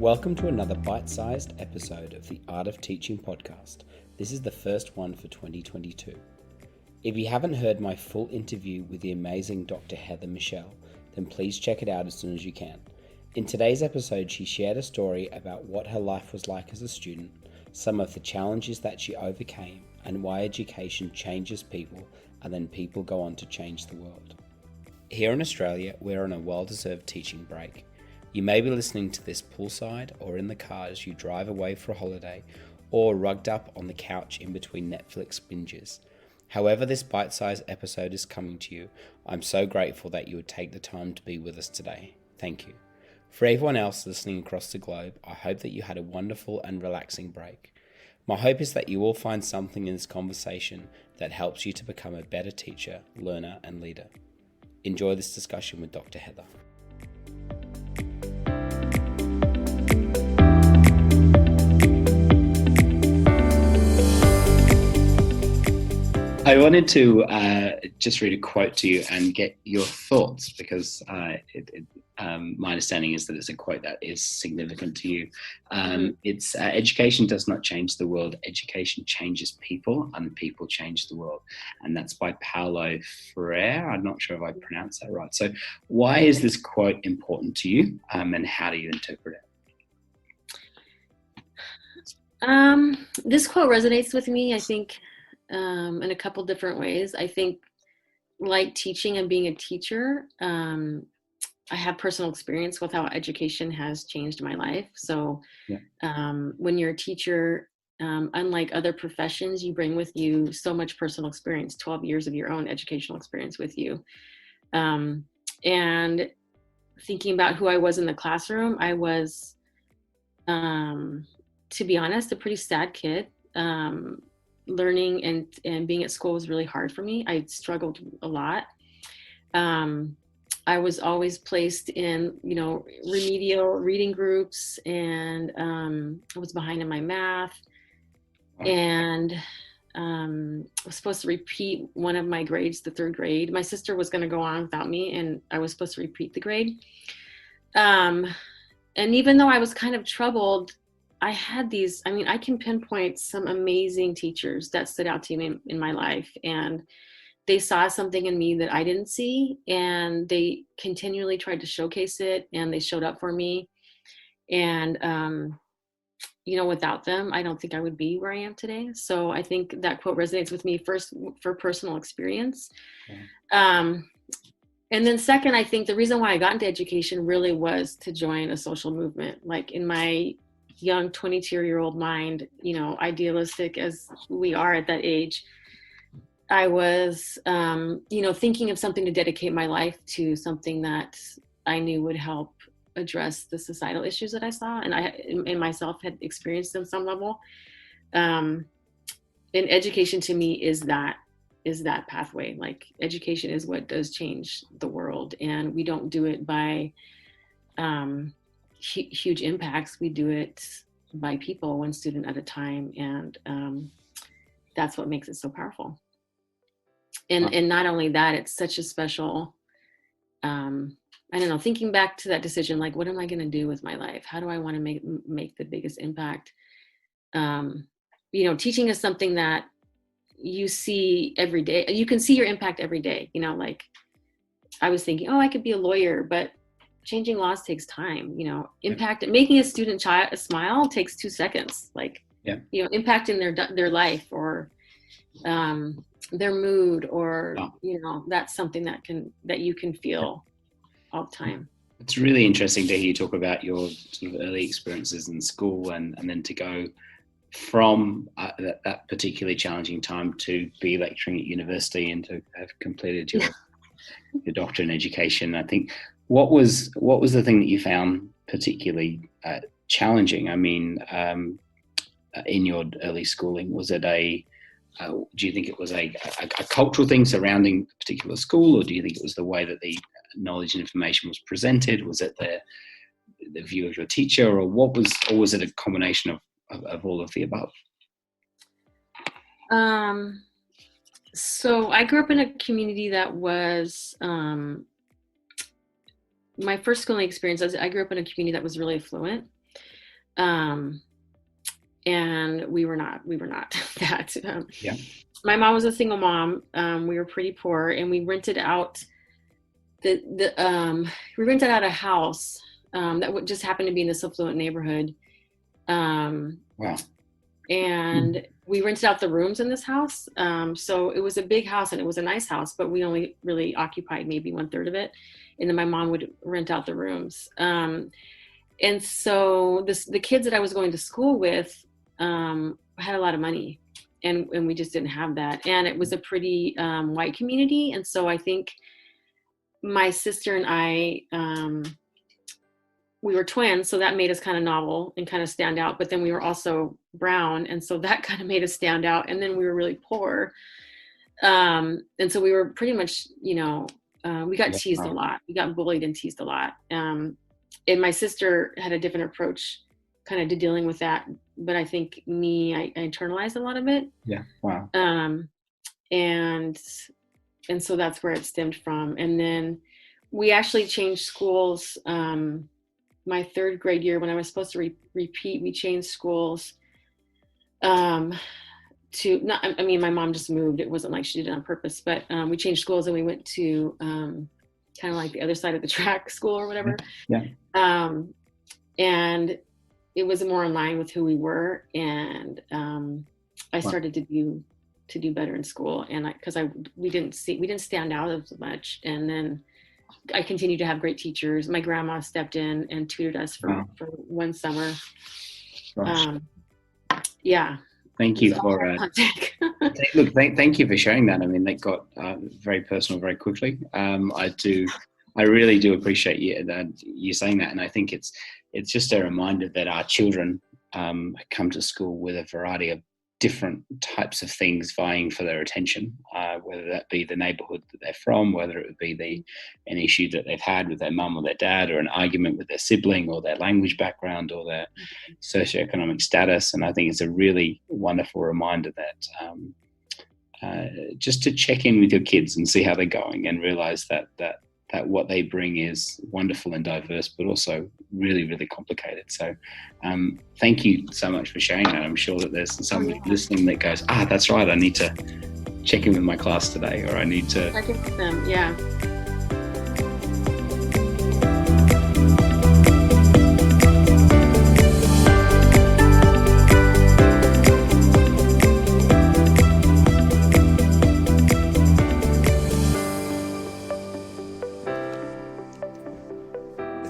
Welcome to another bite-sized episode of the Art of Teaching podcast. This is the first one for 2022. If you haven't heard my full interview with the amazing Dr. Heather Michel, then please check it out as soon as you can. In today's episode, she shared a story about what her life was like as a student, some of the challenges that she overcame, and why education changes people and then people go on to change the world. Here in Australia, we're on a well-deserved teaching break. You may be listening to this poolside or in the car as you drive away for a holiday, or rugged up on the couch in between Netflix binges. However this bite-sized episode is coming to you, I'm so grateful that you would take the time to be with us today. Thank you. For everyone else listening across the globe, I hope that you had a wonderful and relaxing break. My hope is that you will find something in this conversation that helps you to become a better teacher, learner, and leader. Enjoy this discussion with Dr. Heather. I wanted to just read a quote to you and get your thoughts because my understanding is that it's a quote that is significant to you. It's education does not change the world, education changes people and people change the world. And that's by Paulo Freire. I'm not sure if I pronounced that right. So why is this quote important to you and how do you interpret it? This quote resonates with me, I think, in a couple different ways. I think, like teaching and being a teacher, I have personal experience with how education has changed my life. So when you're a teacher, unlike other professions, you bring with you so much personal experience, 12 years of your own educational experience with you. And thinking about who I was in the classroom, I was, to be honest, a pretty sad kid. Learning and being at school was really hard for me. I struggled a lot. I was always placed in, remedial reading groups, and I was behind in my math, and I was supposed to repeat one of my grades, the third grade. My sister was going to go on without me, and I was supposed to repeat the grade. And even though I was kind of troubled, I had these, I can pinpoint some amazing teachers that stood out to me in my life, and they saw something in me that I didn't see, and they continually tried to showcase it, and they showed up for me. And, without them, I don't think I would be where I am today. So I think that quote resonates with me first for personal experience. And then second, I think the reason why I got into education really was to join a social movement. Like in my young 22-year-old mind, idealistic as we are at that age, I was, thinking of something to dedicate my life to, something that I knew would help address the societal issues that I saw, and I in myself had experienced on some level. And education to me is that pathway. Like education is what does change the world, and we don't do it by huge impacts. We do it by people, one student at a time, and that's what makes it so powerful. And not only that, it's such a special, thinking back to that decision, like, what am I going to do with my life? How do I want to make the biggest impact? Teaching is something that you see every day. You can see your impact every day. Like I was thinking, I could be a lawyer, but changing laws takes time. Impact, making a student smile takes 2 seconds. Like, impacting their life or their mood, or that's something that you can feel all the time. It's really interesting to hear you talk about your sort of early experiences in school, and then to go from that particularly challenging time to be lecturing at university and to have completed your doctorate in education. I think what was the thing that you found particularly challenging? In your early schooling, was it do you think it was a cultural thing surrounding a particular school, or do you think it was the way that the knowledge and information was presented? Was it the view of your teacher, or was it a combination of all of the above? So I grew up in a community that was my first schooling experience. I grew up in a community that was really affluent. And we were not that. Yeah. My mom was a single mom. We were pretty poor, and we rented out we rented out a house that just happened to be in this affluent neighborhood. Wow. And we rented out the rooms in this house. So it was a big house and it was a nice house, but we only really occupied maybe 1/3 of it. And then my mom would rent out the rooms. And so the kids that I was going to school with had a lot of money, and we just didn't have that. And it was a pretty white community. And so I think my sister and I, we were twins, so that made us kind of novel and kind of stand out. But then we were also brown, and so that kind of made us stand out. And then we were really poor, and so we were pretty much, we got teased a lot. We got bullied and teased a lot. And my sister had a different approach, kind of to dealing with that. But I think I internalized a lot of it. Yeah. Wow. And so that's where it stemmed from. And then we actually changed schools. My 3rd grade year, when I was supposed to repeat, we changed schools my mom just moved. It wasn't like she did it on purpose, but we changed schools and we went to kind of like the other side of the track school or whatever. Yeah. And it was more in line with who we were. And I started to do better in school. And we didn't stand out as much. And then I continued to have great teachers. My grandma stepped in and tutored us for one summer. Yeah. Thank you for thank you for sharing that. I mean, that got very personal very quickly. I really do appreciate you saying that, and I think it's just a reminder that our children come to school with a variety of different types of things vying for their attention, whether that be the neighborhood that they're from, whether it would be an issue that they've had with their mum or their dad, or an argument with their sibling, or their language background, or their socioeconomic status. And I think it's a really wonderful reminder that just to check in with your kids and see how they're going, and realize that what they bring is wonderful and diverse, but also really, really complicated. So thank you so much for sharing that. I'm sure that there's somebody listening that goes, that's right, I need to check in with my class today, or I need to check in with them. Yeah.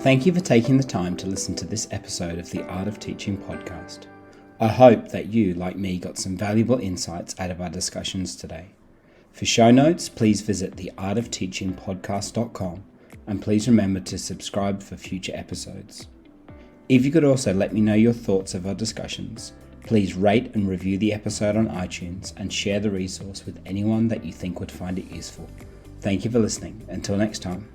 Thank you for taking the time to listen to this episode of the Art of Teaching podcast. I hope that you, like me, got some valuable insights out of our discussions today. For show notes, please visit theartofteachingpodcast.com, and please remember to subscribe for future episodes. If you could also let me know your thoughts of our discussions, please rate and review the episode on iTunes and share the resource with anyone that you think would find it useful. Thank you for listening. Until next time.